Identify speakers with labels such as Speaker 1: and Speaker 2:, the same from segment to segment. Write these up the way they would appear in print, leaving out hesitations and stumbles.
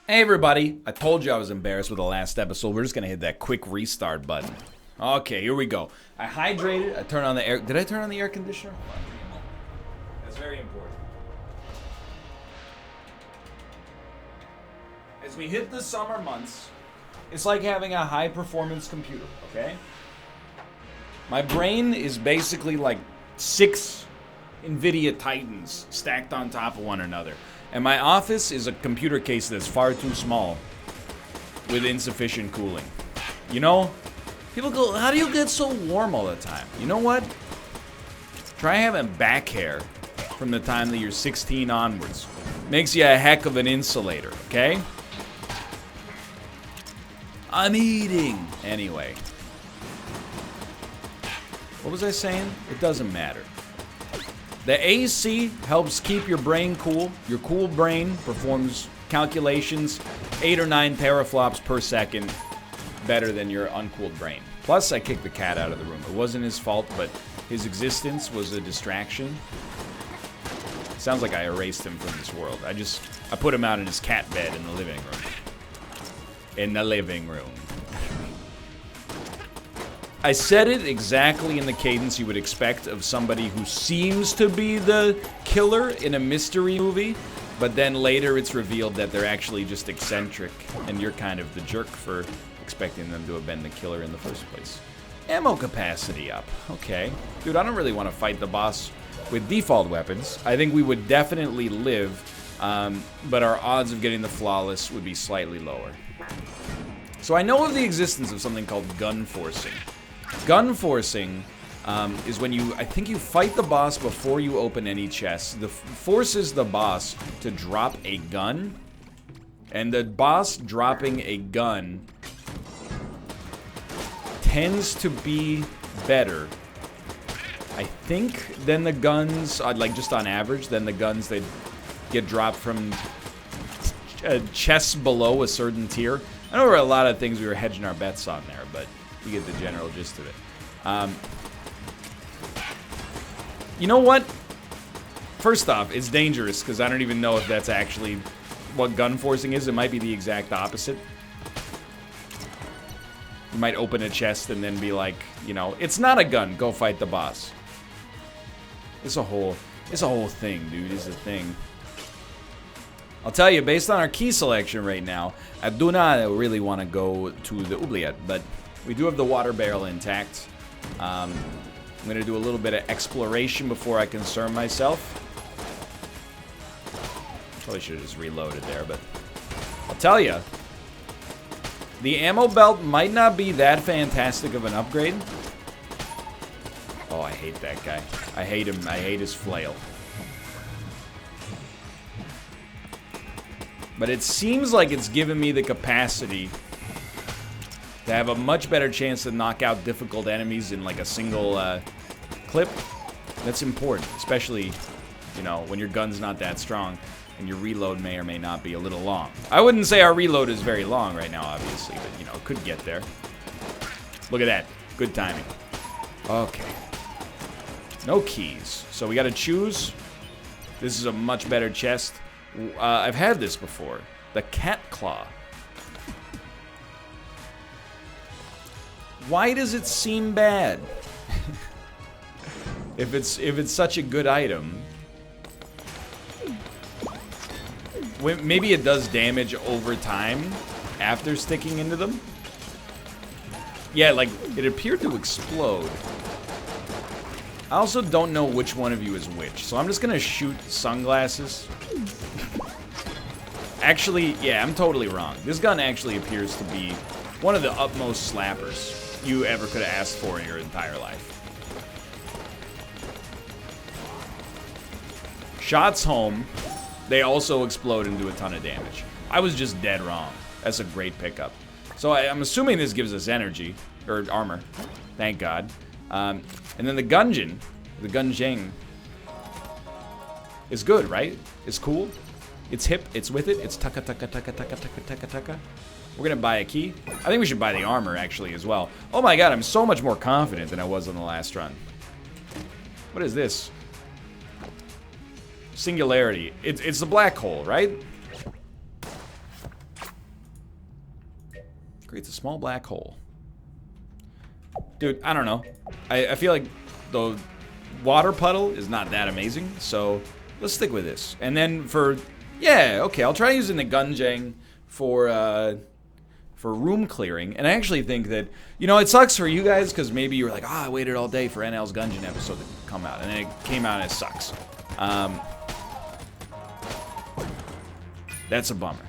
Speaker 1: Hey everybody, I told you I was embarrassed with the last episode. We're just gonna hit that quick restart button. Okay, here we go. I hydrated, I turned on the air. Did I turn on the air conditioner? That's very important. As we hit the summer months, it's like having a high performance computer, okay? My brain is basically like 6 NVIDIA Titans stacked on top of one another. And my office is a computer case that's far too small with insufficient cooling. You know, people go, how do you get so warm all the time? You know what? Try having back hair from the time that you're 16 onwards. Makes you a heck of an insulator, okay? I'm eating. Anyway. What was I saying? It doesn't matter. The AC helps keep your brain cool. Your cool brain performs calculations 8 or 9 teraflops per second better than your uncooled brain. Plus, I kicked the cat out of the room. It wasn't his fault, but his existence was a distraction. Sounds like I erased him from this world. I put him out in his cat bed in the living room. In the living room. I said it exactly in the cadence you would expect of somebody who seems to be the killer in a mystery movie, but then later it's revealed that they're actually just eccentric, and you're kind of the jerk for expecting them to have been the killer in the first place. Ammo capacity up. Okay. Dude, I don't really want to fight the boss with default weapons. I think we would definitely live, but our odds of getting the flawless would be slightly lower. So I know of the existence of something called gun forcing. Gun forcing is when I think you fight the boss before you open any chests. Forces the boss to drop a gun, and the boss dropping a gun tends to be better, I think, than the guns, like just on average, than the guns that get dropped from chests below a certain tier. I know there were a lot of things we were hedging our bets on there, but you get the general gist of it. You know what? First off, it's dangerous because I don't even know if that's actually what gun forcing is. It might be the exact opposite. You might open a chest and then be like, you know, it's not a gun. Go fight the boss. It's a whole thing, dude. It's a thing. I'll tell you, based on our key selection right now, I do not really want to go to the oubliette, but we do have the water barrel intact. I'm going to do a little bit of exploration before I concern myself. Probably should have just reloaded there, but I'll tell you, the ammo belt might not be that fantastic of an upgrade. Oh, I hate that guy. I hate him. I hate his flail. But it seems like it's given me the capacity to have a much better chance to knock out difficult enemies in like a single clip. That's important, especially, you know, when your gun's not that strong and your reload may or may not be a little long. I wouldn't say our reload is very long right now, obviously, but, you know, it could get there. Look at that. Good timing. Okay. No keys. So we gotta choose. This is a much better chest. I've had this before. The cat claw. Why does it seem bad? if it's such a good item. Maybe it does damage over time after sticking into them. Yeah, like it appeared to explode. I also don't know which one of you is which, so I'm just gonna shoot sunglasses. Actually, yeah, I'm totally wrong. This gun actually appears to be one of the utmost slappers you ever could have asked for in your entire life. Shots home, they also explode and do a ton of damage. I was just dead wrong. That's a great pickup. So I'm assuming this gives us energy, or armor. Thank God. And then the Gungeon, is good, right? It's cool. It's hip. It's with it. It's taka taka taka taka taka taka taka. We're gonna buy a key. I think we should buy the armor actually as well. Oh my God, I'm so much more confident than I was on the last run. What is this? Singularity. It's the black hole, right? Creates a small black hole. Dude, I don't know. I feel like the water puddle is not that amazing, so let's stick with this. And then for, yeah, okay, I'll try using the Gungeon for room clearing. And I actually think that, you know, it sucks for you guys because maybe you were like, I waited all day for NL's Gungeon episode to come out, and then it came out and it sucks. That's a bummer.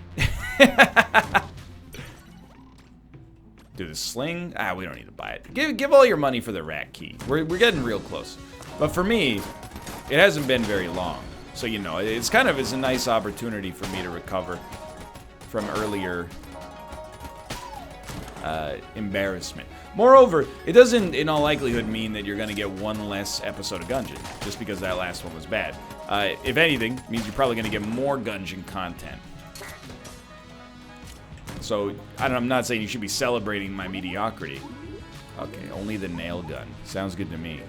Speaker 1: Dude, the sling? We don't need to buy it. Give all your money for the rat key. We're getting real close. But for me, it hasn't been very long. So, you know, it's a nice opportunity for me to recover from earlier embarrassment. Moreover, it doesn't, in all likelihood, mean that you're going to get one less episode of Gungeon, just because that last one was bad. If anything, it means you're probably going to get more Gungeon content. So, I'm not saying you should be celebrating my mediocrity. Okay, only the nail gun. Sounds good to me.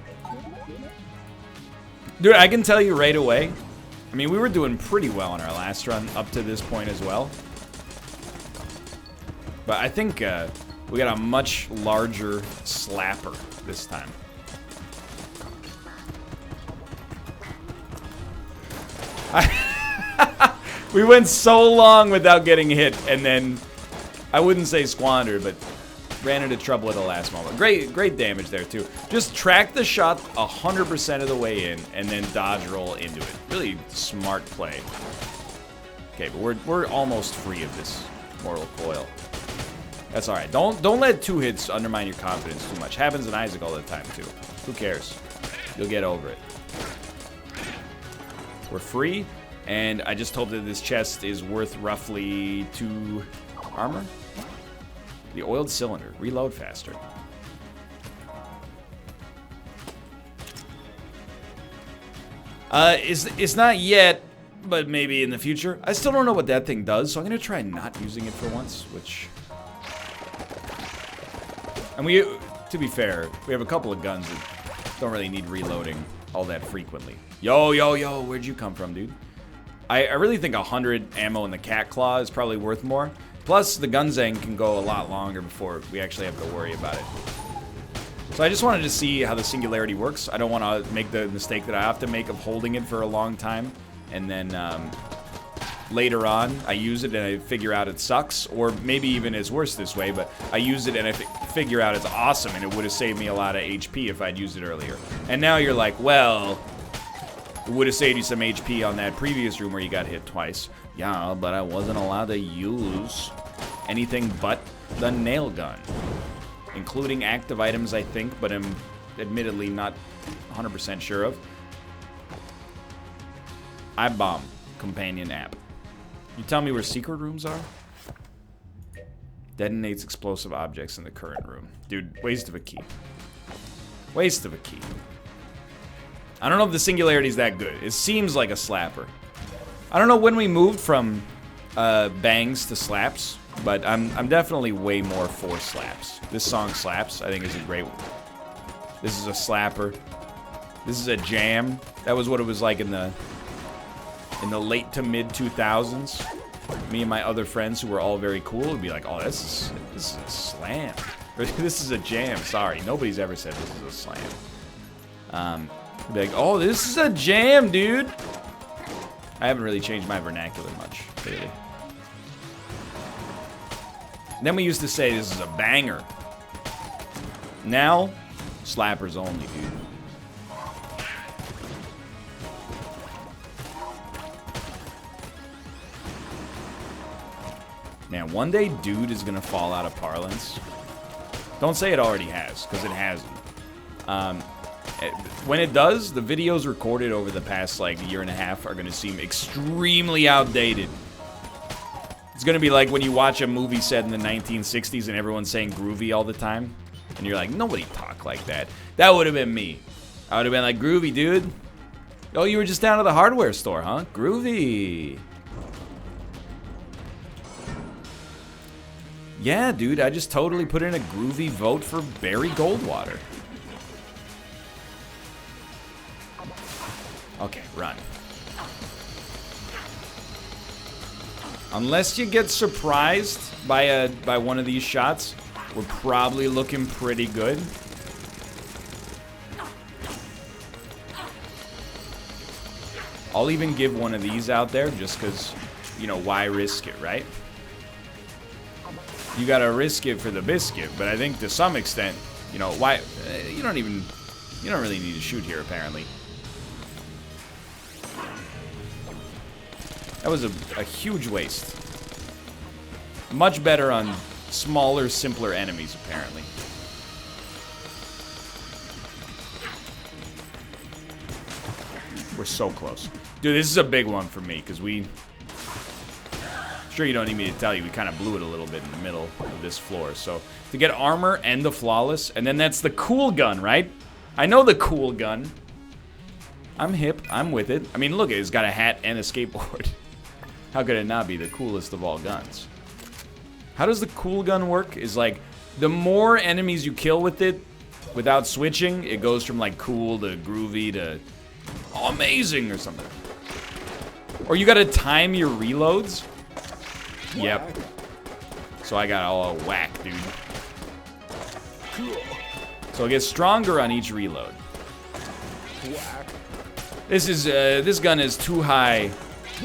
Speaker 1: Dude, I can tell you right away, I mean, we were doing pretty well on our last run up to this point as well. But I think we got a much larger slapper this time. We went so long without getting hit, and then I wouldn't say squandered, but ran into trouble at the last moment. Great damage there too. Just track the shot 100% of the way in, and then dodge roll into it. Really smart play. Okay, but we're almost free of this mortal coil. That's all right. Don't let 2 hits undermine your confidence too much. Happens in Isaac all the time too. Who cares? You'll get over it. We're free, and I just hope that this chest is worth roughly 2 armor. The oiled cylinder. Reload faster. It's not yet, but maybe in the future. I still don't know what that thing does, so I'm gonna try not using it for once, which... And to be fair, we have a couple of guns that don't really need reloading all that frequently. Yo, where'd you come from, dude? I really think 100 ammo in the cat claw is probably worth more. Plus, the Gungeon can go a lot longer before we actually have to worry about it. So I just wanted to see how the singularity works. I don't want to make the mistake that I have to make of holding it for a long time, and then later on I use it and I figure out it sucks, or maybe even it's worse this way, but I use it and I figure out it's awesome and it would have saved me a lot of HP if I'd used it earlier. And now you're like, well, it would have saved you some HP on that previous room where you got hit twice. Yeah, but I wasn't allowed to use anything but the nail gun, including active items, I think, but I'm admittedly not 100% sure of. iBomb companion app. You tell me where secret rooms are? Detonates explosive objects in the current room. Dude, waste of a key. Waste of a key. I don't know if the singularity is that good. It seems like a slapper. I don't know when we moved from bangs to slaps, but I'm definitely way more for slaps. This song slaps. I think is a great one. This is a slapper. This is a jam. That was what it was like in the late to mid 2000s. Me and my other friends who were all very cool would be like, "Oh, this is a slam. Or, this is a jam." Sorry, nobody's ever said this is a slam. They'd be like, "Oh, this is a jam, dude." I haven't really changed my vernacular much lately. Then we used to say this is a banger. Now, slappers only, dude. Man, one day dude is gonna fall out of parlance. Don't say it already has, because it hasn't. When it does, the videos recorded over the past like year and a half are gonna seem extremely outdated. It's gonna be like when you watch a movie set in the 1960s and everyone's saying groovy all the time, and you're like, nobody talk like that. That would have been me. I would have been like, groovy, dude. Oh, you were just down at the hardware store, huh? Groovy. Yeah, dude, I just totally put in a groovy vote for Barry Goldwater. Okay, run. Unless you get surprised by one of these shots, we're probably looking pretty good. I'll even give one of these out there just because, you know, why risk it, right? You gotta risk it for the biscuit, but I think to some extent, you know, why? You don't really need to shoot here, apparently. That was a huge waste. Much better on smaller, simpler enemies, apparently. We're so close. Dude, this is a big one for me, because we... Sure, you don't need me to tell you, we kind of blew it a little bit in the middle of this floor. So, to get armor and the flawless, and then that's the cool gun, right? I know the cool gun. I'm hip, I'm with it. I mean, look, it's got a hat and a skateboard. How could it not be the coolest of all guns? How does the cool gun work? Is like, the more enemies you kill with it, without switching, it goes from like cool to groovy to amazing or something. Or you gotta time your reloads. Yep. So I got all whack, dude. So it gets stronger on each reload. This gun is too high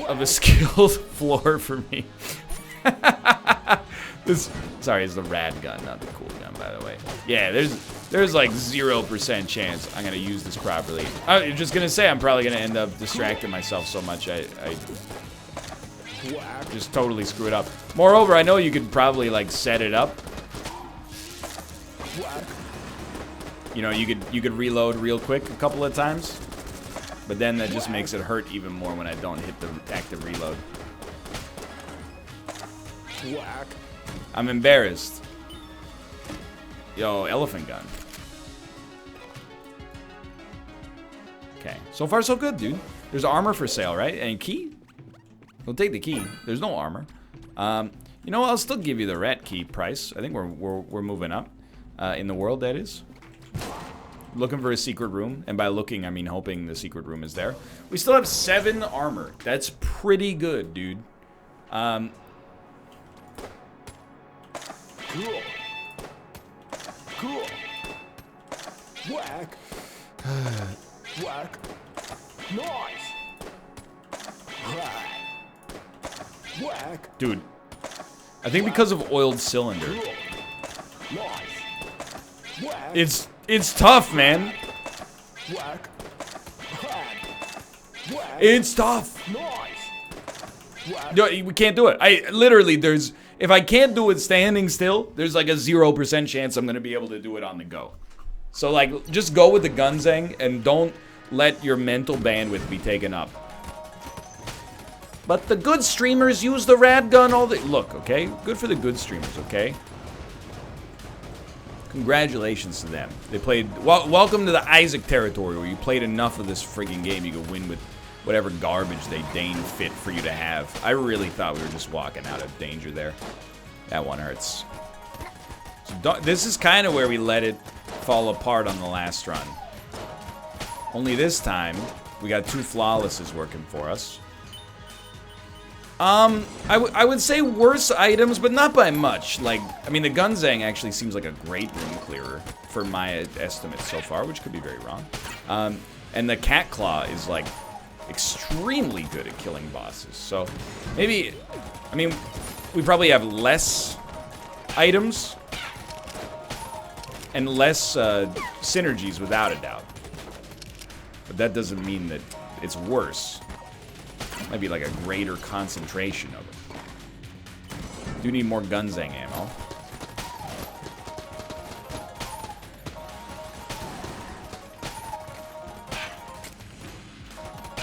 Speaker 1: of a skill floor for me. Sorry, it's the rad gun, not the cool gun, by the way. Yeah, there's like 0% chance I'm gonna use this properly. I'm just gonna say I'm probably gonna end up distracting myself so much I just totally screw it up. Moreover, I know you could probably like set it up. You know, you could reload real quick a couple of times, but then that just makes it hurt even more when I don't hit the active reload. I'm embarrassed. Yo, elephant gun. Okay, so far so good, dude. There's armor for sale, right? And key? We'll take the key. There's no armor. You know what? I'll still give you the rat key price. I think we're moving up in the world. That is. Looking for a secret room, and by looking I mean hoping the secret room is there. We still have 7 armor. That's pretty good, dude.
Speaker 2: Cool. Cool. Whack. Whack. Nice. Whack.
Speaker 1: Dude, I think because of oiled cylinder.
Speaker 2: Cool. Nice. Whack.
Speaker 1: It's tough, man.
Speaker 2: Whack. Whack.
Speaker 1: It's tough.
Speaker 2: Nice. Whack.
Speaker 1: No, we can't do it. I literally, if I can't do it standing still, there's like a 0% chance I'm gonna be able to do it on the go. So like, just go with the Gungeon and don't let your mental bandwidth be taken up. But the good streamers use the rad gun all the... Look, okay? Good for the good streamers, okay? Congratulations to them. They played... welcome to the Isaac territory, where you played enough of this friggin' game you could win with whatever garbage they deign fit for you to have. I really thought we were just walking out of danger there. That one hurts. So this is kind of where we let it fall apart on the last run. Only this time, we got 2 flawlesses working for us. I would say worse items, but not by much. Like, I mean, the Gungeon actually seems like a great room clearer for my estimates so far, which could be very wrong. And the Cat Claw is like extremely good at killing bosses. So maybe, I mean, we probably have less items and less synergies without a doubt. But that doesn't mean that it's worse. Might be like a greater concentration of it. Do need more Gungeon ammo.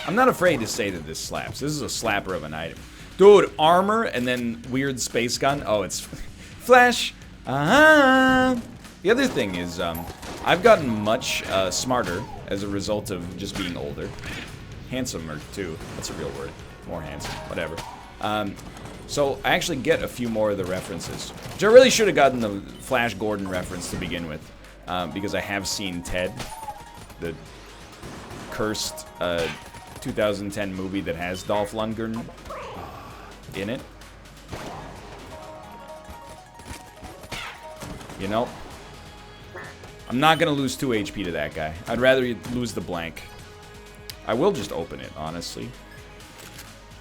Speaker 1: I'm not afraid to say that this slaps. This is a slapper of an item. Dude, armor and then weird space gun. Oh, it's flash. The other thing is, I've gotten much smarter as a result of just being older. Handsomer, too. That's a real word. More handsome. Whatever. So I actually get a few more of the references. Which I really should have gotten the Flash Gordon reference to begin with. Because I have seen Ted. The cursed 2010 movie that has Dolph Lundgren in it. You know? I'm not going to lose 2 HP to that guy. I'd rather lose the blank. I will just open it, honestly.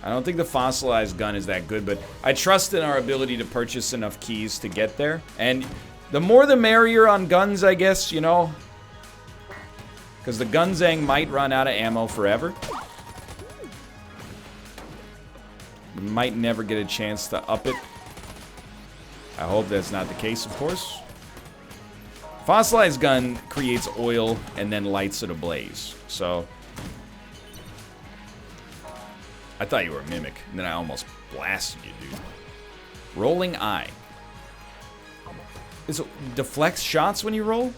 Speaker 1: I don't think the fossilized gun is that good, but I trust in our ability to purchase enough keys to get there. And the more the merrier on guns, I guess, you know? Because the Gungeon might run out of ammo forever. We might never get a chance to up it. I hope that's not the case, of course. Fossilized gun creates oil and then lights it ablaze. So I thought you were a mimic, and then I almost blasted you, dude. Rolling eye. Is it deflects shots when you roll?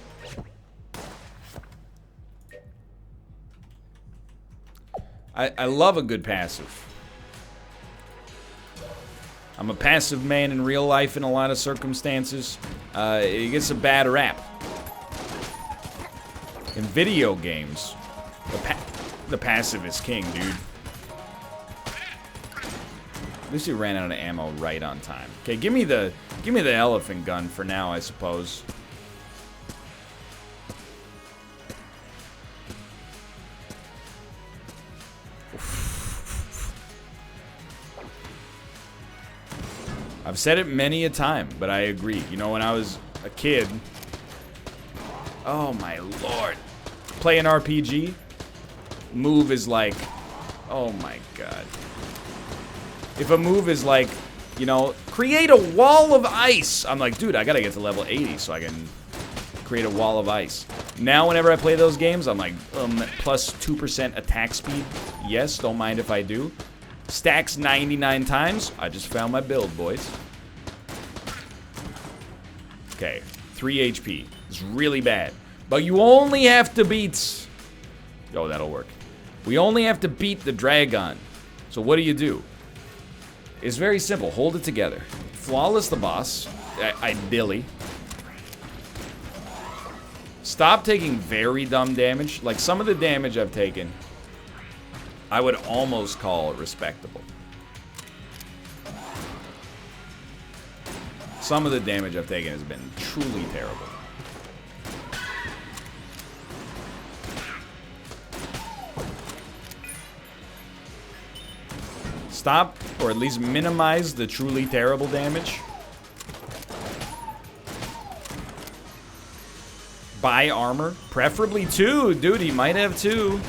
Speaker 1: I love a good passive. I'm a passive man in real life in a lot of circumstances. It gets a bad rap. In video games, the passive is king, dude. At least you ran out of ammo right on time. Okay, give me the elephant gun for now, I suppose. I've said it many a time, but I agree. You know, when I was a kid, oh my lord, play an RPG, move is like, oh my god. If a move is like, you know, create a wall of ice, I'm like, dude, I gotta get to level 80 so I can create a wall of ice. Now, whenever I play those games, I'm like, plus 2% attack speed. Yes, don't mind if I do. Stacks 99 times. I just found my build, boys. Okay, 3 HP. It's really bad. But you only have to beat... Oh, that'll work. We only have to beat the dragon. So what do? It's very simple. Hold it together. Flawless the boss. Ideally. Stop taking very dumb damage. Like, some of the damage I've taken, I would almost call respectable. Some of the damage I've taken has been truly terrible. Stop, or at least minimize the truly terrible damage. Buy armor, preferably 2. Dude, he might have 2.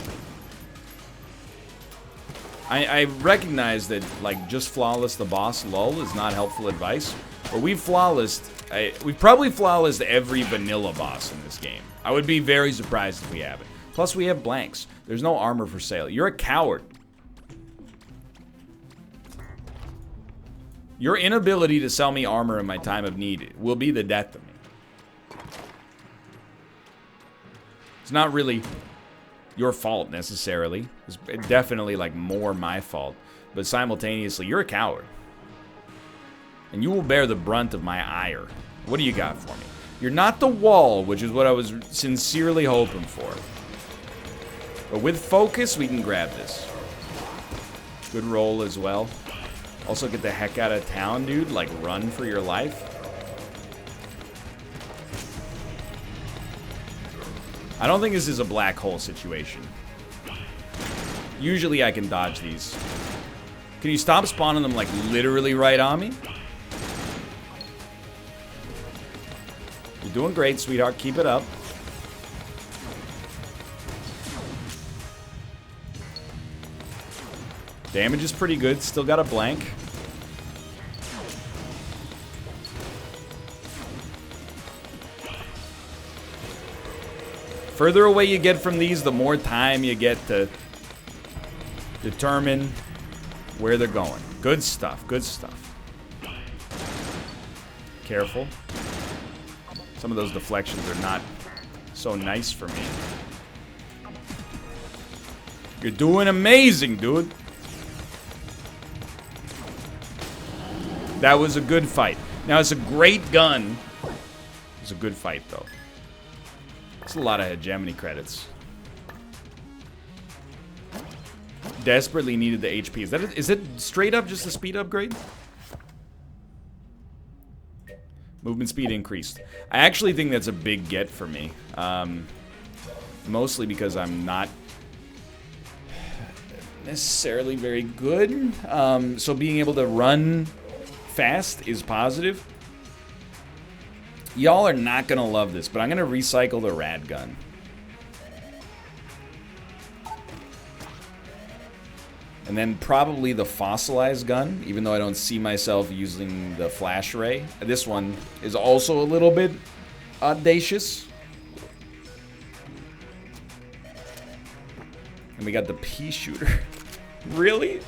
Speaker 1: I recognize that, like, just flawless the boss lol is not helpful advice, but we've probably flawlessed every vanilla boss in this game. I would be very surprised if we haven't. Plus, we have blanks. There's no armor for sale. You're a coward. Your inability to sell me armor in my time of need will be the death of me. It's not really your fault necessarily. It's definitely like more my fault, but simultaneously you're a coward and you will bear the brunt of my ire. What do you got for me? You're not the wall, which is what I was sincerely hoping for, but with focus we can grab this. Good roll as well. Also get the heck out of town, dude. Like, run for your life. I don't think this is a black hole situation. Usually I can dodge these. Can you stop spawning them, like, literally right on me? You're doing great, sweetheart. Keep it up. Damage is pretty good. Still got a blank. Further away you get from these, the more time you get to determine where they're going. Good stuff, good stuff. Careful. Some of those deflections are not so nice for me. You're doing amazing, dude. That was a good fight. Now, it's a great gun. It's a good fight, though. It's a lot of hegemony credits. Desperately needed the HP. Is it straight up just a speed upgrade? Movement speed increased. I actually think that's a big get for me. Mostly because I'm not necessarily very good. So being able to run fast is positive. Y'all are not going to love this, but I'm going to recycle the rad gun. And then probably the fossilized gun, even though I don't see myself using the flash ray. This one is also a little bit audacious. And we got the pea shooter. Really?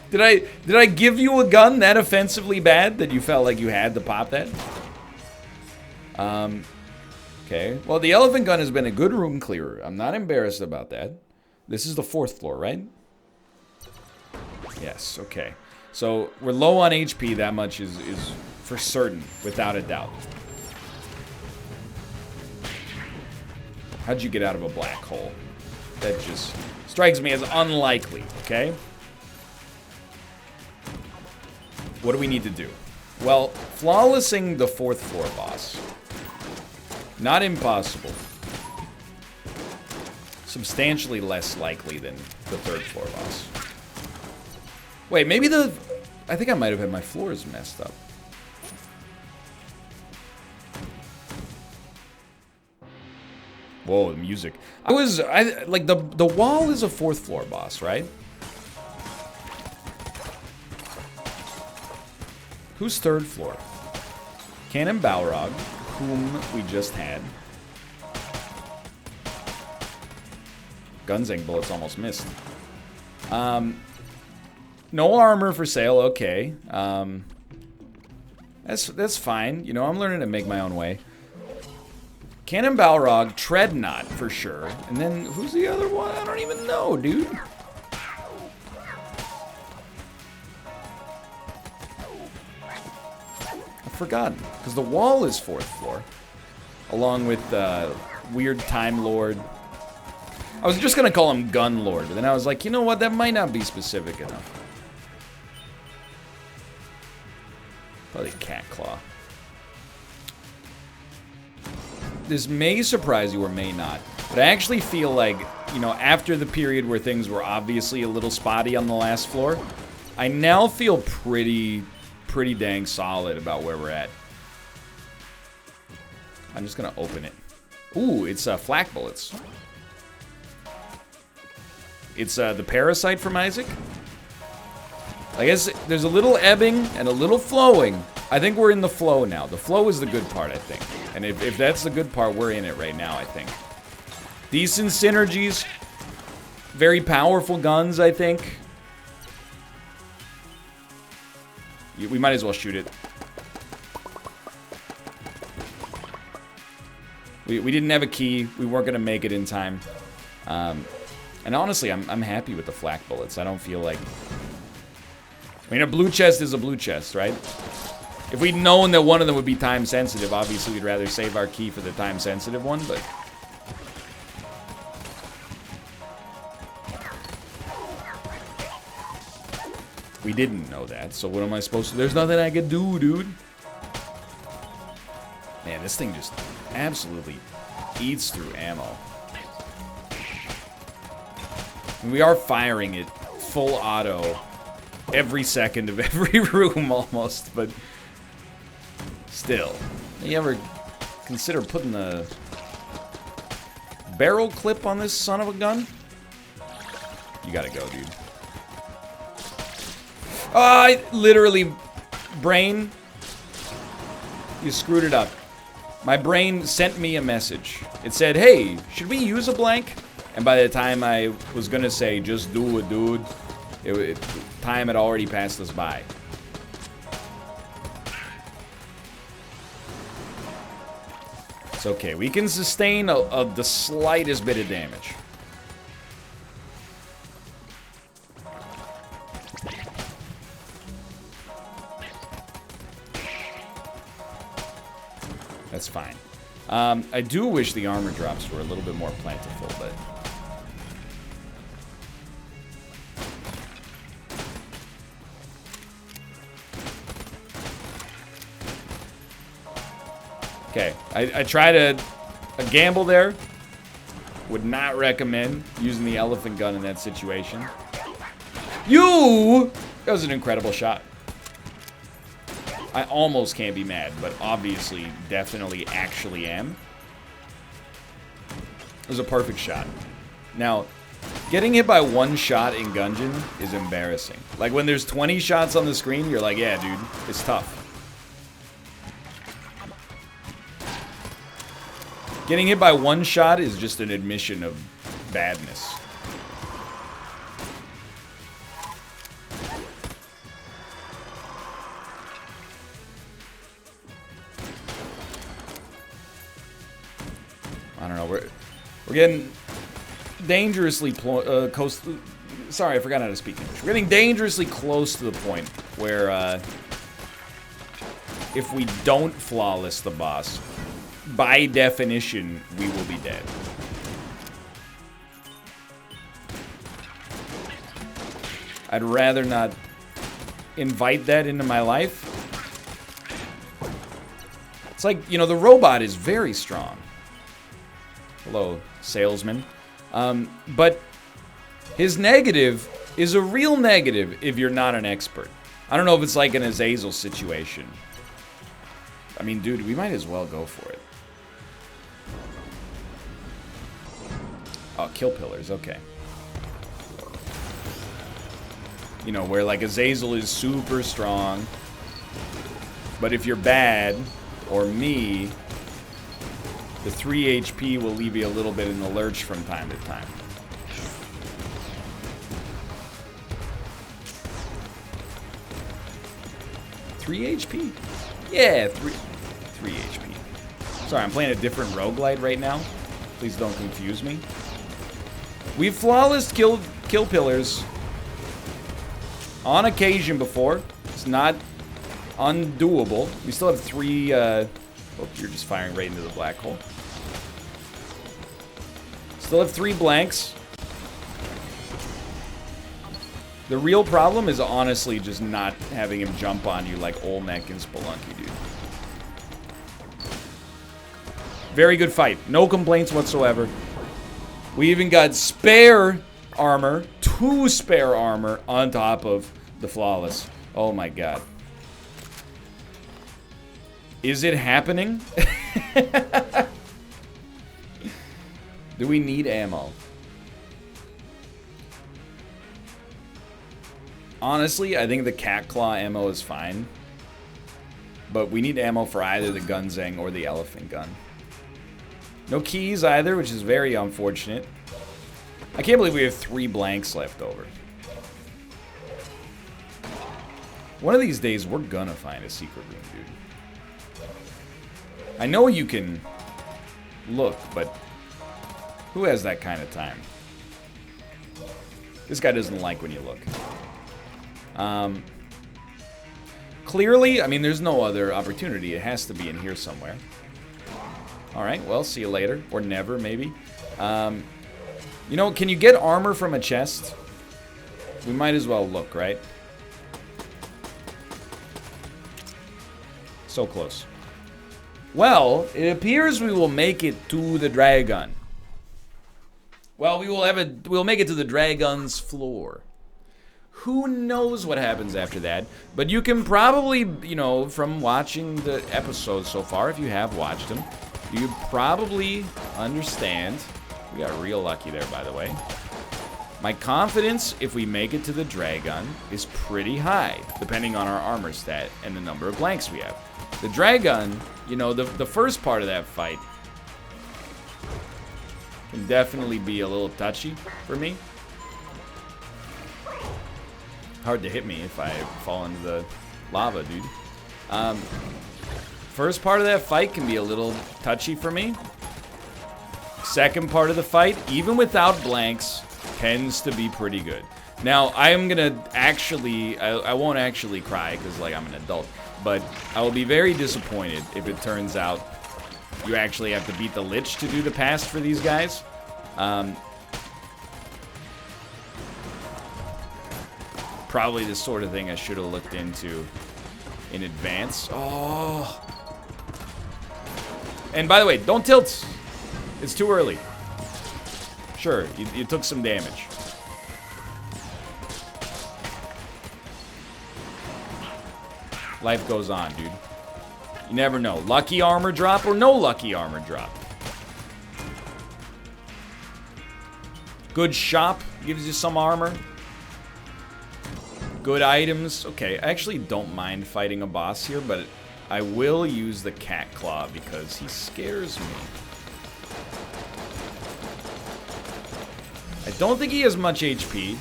Speaker 1: Did I give you a gun that offensively bad that you felt like you had to pop that? Okay. Well, the elephant gun has been a good room clearer. I'm not embarrassed about that. This is the 4th floor, right? Yes, okay. So we're low on HP, that much is for certain, without a doubt. How'd you get out of a black hole? That just strikes me as unlikely, okay? What do we need to do? Well, flawlessing the 4th floor boss. Not impossible. Substantially less likely than the 3rd floor boss. Wait, maybe I think I might have had my floors messed up. Whoa, the music. Like the wall is a 4th floor boss, right? Who's 3rd floor? Cannon Balrog, whom we just had. Gunzang bullets almost missed. No armor for sale, okay. That's fine. You know, I'm learning to make my own way. Cannon Balrog, Tread Knot for sure. And then who's the other one? I don't even know, dude. I've forgotten. Because the wall is 4th floor. Along with Weird Time Lord. I was just going to call him Gun Lord. But then I was like, you know what? That might not be specific enough. Probably Cat Claw. This may surprise you or may not, but I actually feel like, you know, after the period where things were obviously a little spotty on the last floor, I now feel pretty dang solid about where we're at. I'm just gonna open it. Ooh, it's flak bullets. It's the parasite from Isaac. I guess there's a little ebbing and a little flowing. I think we're in the flow now. The flow is the good part, I think. And if that's the good part, we're in it right now, I think. Decent synergies. Very powerful guns, I think. We might as well shoot it. We didn't have a key. We weren't going to make it in time. And honestly, I'm happy with the flak bullets. I don't feel like... I mean, a blue chest is a blue chest, right? If we'd known that one of them would be time sensitive, obviously we'd rather save our key for the time sensitive one, but... We didn't know that, so what am I supposed to... There's nothing I could do, dude. Man, this thing just absolutely eats through ammo. And we are firing it full auto every second of every room almost, but still. You ever consider putting the barrel clip on this son of a gun? You gotta go, dude. I literally, brain, you screwed it up. My brain sent me a message. It said, hey, should we use a blank? And by the time I was gonna say, just do it, dude, time had already passed us by. It's okay. We can sustain the slightest bit of damage. That's fine. I do wish the armor drops were a little bit more plentiful, but... Okay, I tried a gamble there. Would not recommend using the elephant gun in that situation. That was an incredible shot. I almost can't be mad, but obviously, definitely, actually am. It was a perfect shot. Now, getting hit by one shot in Gungeon is embarrassing. Like, when there's 20 shots on the screen, you're like, yeah, dude, it's tough. Getting hit by one shot is just an admission of badness. I don't know. We're getting dangerously close. Sorry, I forgot how to speak English. We're getting dangerously close to the point where if we don't flawless the boss, by definition, we will be dead. I'd rather not invite that into my life. It's like, you know, the robot is very strong. Hello, salesman. But his negative is a real negative if you're not an expert. I don't know if it's like an Azazel situation. I mean, dude, we might as well go for it. Oh, kill pillars, okay. You know, where like Azazel is super strong. But if you're bad, or me, the 3 HP will leave you a little bit in the lurch from time to time. Three HP? Yeah, 3 HP. Sorry, I'm playing a different roguelite right now. Please don't confuse me. We've flawless kill pillars on occasion before. It's not undoable. We still have 3... oh, you're just firing right into the black hole. Still have 3 blanks. The real problem is honestly just not having him jump on you like Olmec and Spelunky, dude. Very good fight. No complaints whatsoever. We even got spare armor, 2 spare armor on top of the flawless. Oh my god. Is it happening? Do we need ammo? Honestly, I think the cat claw ammo is fine. But we need ammo for either the Gunzang or the elephant gun. No keys either, which is very unfortunate. I can't believe we have 3 blanks left over. One of these days, we're gonna find a secret room, dude. I know you can look, but who has that kind of time? This guy doesn't like when you look. Clearly, I mean, there's no other opportunity. It has to be in here somewhere. Alright, well, see you later. Or never, maybe. You know, can you get armor from a chest? We might as well look, right? So close. Well, it appears we will make it to the dragon. Well, we'll make it to the dragon's floor. Who knows what happens after that? But you can probably, you know, from watching the episodes so far, if you have watched them, you probably understand. We got real lucky there, by the way. My confidence, if we make it to the dragon, is pretty high, depending on our armor stat and the number of blanks we have. The dragon, you know, the first part of that fight can definitely be a little touchy for me. Hard to hit me if I fall into the lava, dude. First part of that fight can be a little touchy for me. Second part of the fight, even without blanks, tends to be pretty good. Now, I am gonna actually, I won't actually cry because, like, I'm an adult, but I will be very disappointed if it turns out you actually have to beat the Lich to do the pass for these guys. Probably the sort of thing I should have looked into in advance. Oh. And by the way, don't tilt. It's too early. Sure, you took some damage. Life goes on, dude. You never know. Lucky armor drop or no lucky armor drop. Good shop gives you some armor. Good items. Okay, I actually don't mind fighting a boss here, but I will use the cat claw because he scares me. I don't think he has much HP.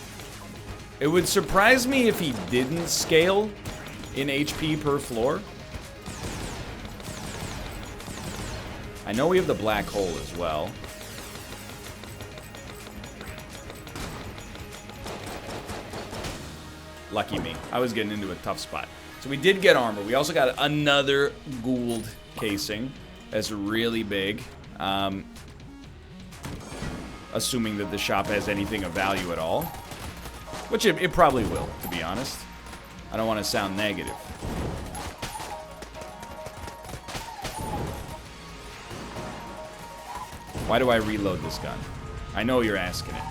Speaker 1: It would surprise me if he didn't scale in HP per floor. I know we have the black hole as well. Lucky me. I was getting into a tough spot. So we did get armor. We also got another Gould casing. That's really big. Assuming that the shop has anything of value at all. Which it probably will, to be honest. I don't want to sound negative. Why do I reload this gun? I know you're asking it.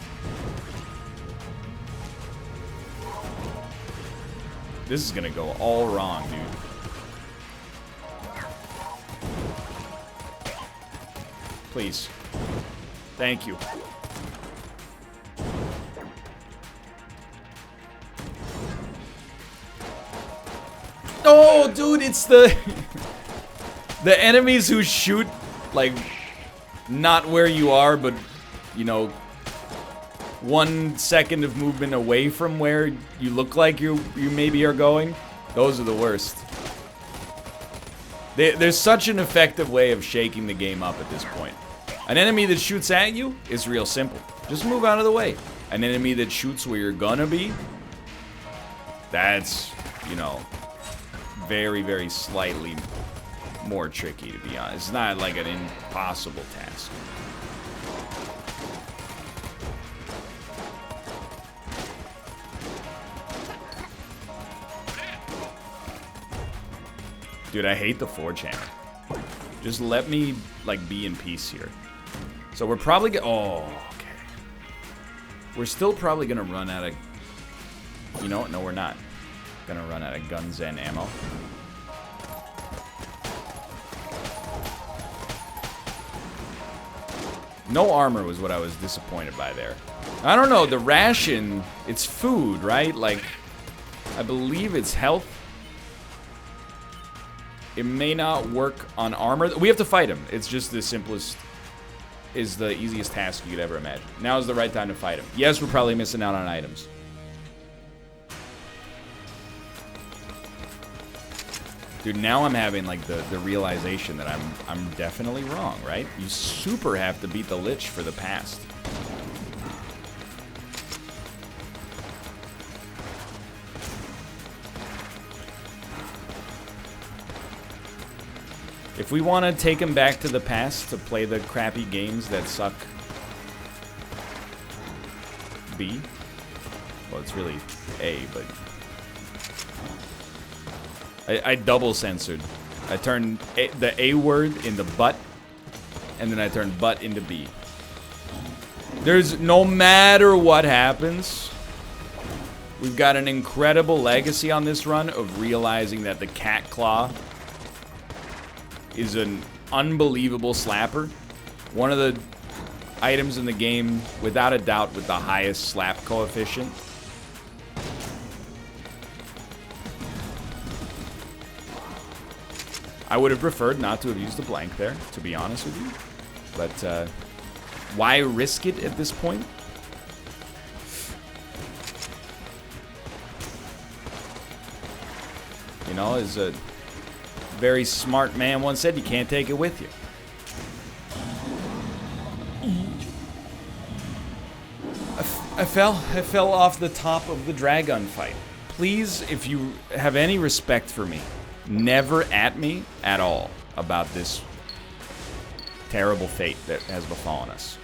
Speaker 1: This is gonna go all wrong, dude. Please. Thank you. Oh, dude, it's the the enemies who shoot like not where you are, but you know, 1 second of movement away from where you look like you maybe are going. Those are the worst. There's such an effective way of shaking the game up at this point. An enemy that shoots at you is real simple. Just move out of the way. An enemy that shoots where you're gonna be, that's, you know, very, very slightly more tricky, to be honest. It's not like an impossible task. Dude, I hate the forge hammer. Just let me, like, be in peace here. So we're probably oh, okay. We're still probably gonna run out of... You know what? No, we're not. Gonna run out of Gungeon ammo. No armor was what I was disappointed by there. I don't know, the ration, it's food, right? Like, I believe it's health. It may not work on armor. We have to fight him. It's just the simplest, is the easiest task you could ever imagine. Now is the right time to fight him. Yes, we're probably missing out on items. Dude, now I'm having like the realization that I'm definitely wrong, right? You super have to beat the Lich for the past. If we want to take him back to the past to play the crappy games that suck B, well, it's really A, but I double censored. I turned the A word into butt, and then I turned butt into B. There's, no matter what happens, we've got an incredible legacy on this run of realizing that the cat claw is an unbelievable slapper. One of the items in the game, without a doubt, with the highest slap coefficient. I would have preferred not to have used the blank there, to be honest with you. But why risk it at this point? You know, as a very smart man once said, you can't take it with you. I fell off the top of the dragon fight. Please, if you have any respect for me, never at me at all about this terrible fate that has befallen us.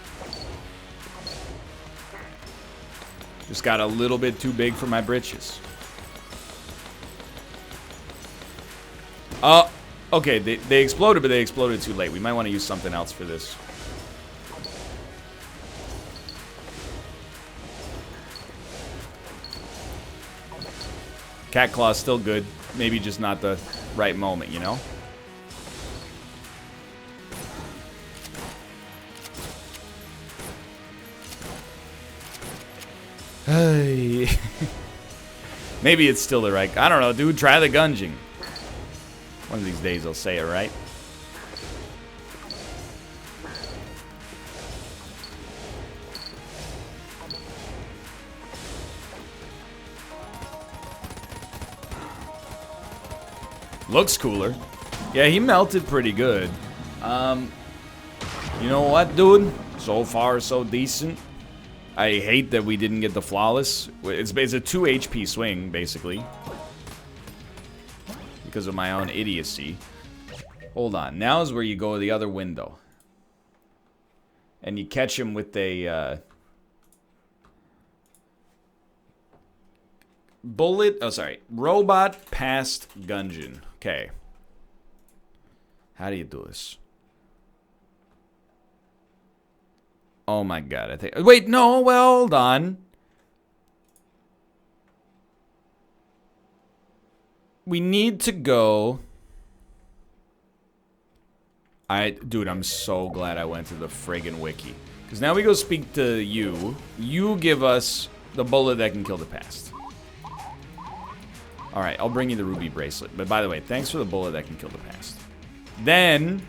Speaker 1: Just got a little bit too big for my britches. Okay, they exploded, but they exploded too late. We might want to use something else for this. Cat Claw's still good. Maybe just not the right moment, you know? Hey. Maybe it's still the right... I don't know, dude. Try the Gungeon. One of these days I'll say it right. Looks cooler. Yeah, he melted pretty good. You know what, dude? So far, so decent. I hate that we didn't get the flawless. It's a 2 HP swing, basically. Because of my own idiocy. Hold on. Now is where you go to the other window. And you catch him with a... bullet... Oh, sorry. Robot past Gungeon. Okay. How do you do this? Oh my god, I think... Wait, no, well, hold on. We need to go... Dude, I'm so glad I went to the friggin' wiki. Because now we go speak to you. You give us the bullet that can kill the past. Alright, I'll bring you the ruby bracelet. But by the way, thanks for the bullet that can kill the past. Then...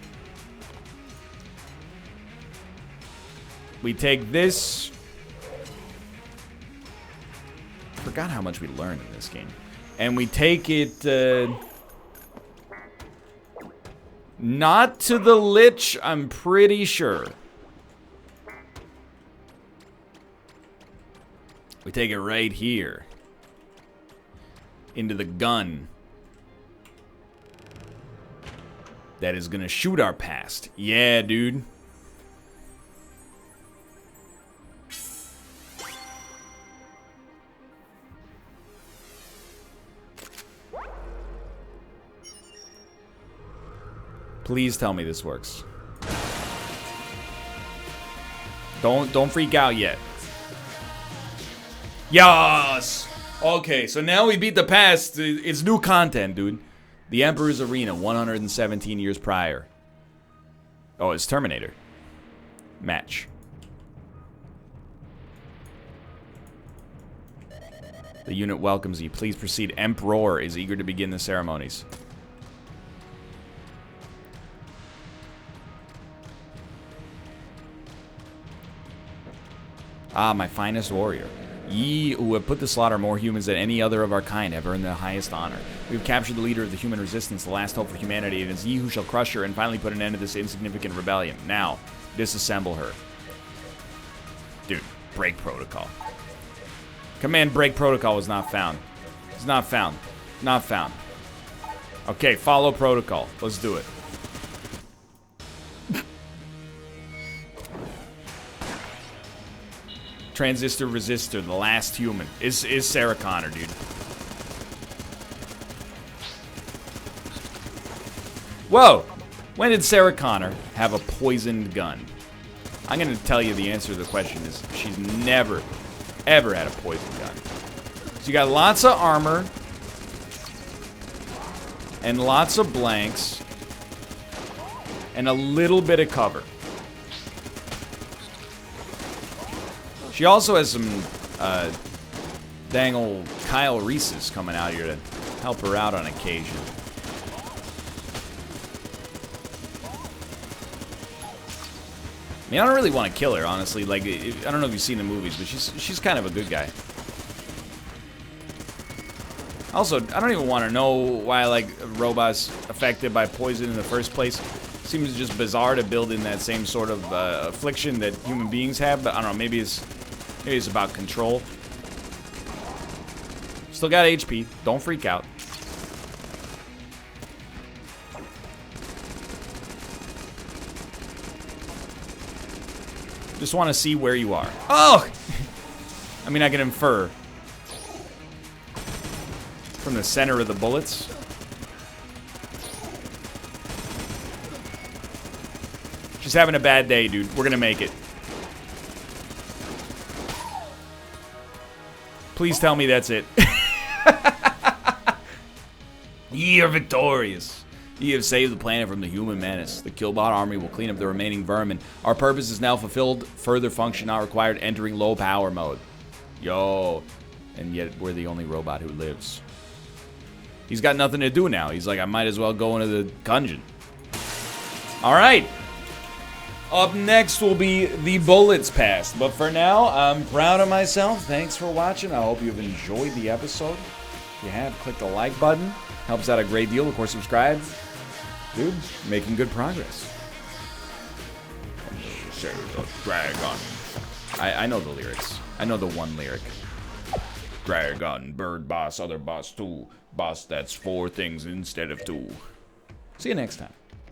Speaker 1: we take this. Forgot how much we learned in this game. And we take it, not to the Lich, I'm pretty sure. We take it right here. Into the gun. That is gonna shoot our past. Yeah, dude. Please tell me this works. Don't freak out yet. Yes! Okay, so now we beat the past. It's new content, dude. The Emperor's Arena, 117 years prior. Oh, it's Terminator. Match. The unit welcomes you. Please proceed. Emperor is eager to begin the ceremonies. Ah, my finest warrior. Ye who have put to slaughter more humans than any other of our kind have earned the highest honor. We have captured the leader of the human resistance, the last hope for humanity. It is ye who shall crush her and finally put an end to this insignificant rebellion. Now, disassemble her. Dude, break protocol. Command break protocol was not found. It's not found. Not found. Okay, follow protocol. Let's do it. Transistor resistor, the last human. Is Sarah Connor, dude. Whoa! When did Sarah Connor have a poisoned gun? I'm gonna tell you the answer to the question is she's never, ever had a poisoned gun. So you got lots of armor and lots of blanks and a little bit of cover. She also has some dang old Kyle Reese's coming out here to help her out on occasion. I mean, I don't really want to kill her, honestly. Like, I don't know if you've seen the movies, but she's kind of a good guy. Also, I don't even want to know why, like, robots affected by poison in the first place. Seems just bizarre to build in that same sort of affliction that human beings have, but I don't know, maybe it's about control. Still got HP. Don't freak out. Just want to see where you are. Oh! I mean, I can infer from the center of the bullets. She's having a bad day, dude. We're gonna make it. Please tell me that's it. Ye are victorious. Ye have saved the planet from the human menace. The Killbot army will clean up the remaining vermin. Our purpose is now fulfilled. Further function not required. Entering low power mode. Yo. And yet we're the only robot who lives. He's got nothing to do now. He's like, I might as well go into the Gungeon. Alright. Up next will be the bullets passed. But for now, I'm proud of myself. Thanks for watching. I hope you've enjoyed the episode. If you have, click the like button. Helps out a great deal. Of course, subscribe. Dude, making good progress. Dragon. I know the lyrics. I know the one lyric. Dragon, bird boss, other boss, two. Boss, that's 4 things instead of 2. See you next time.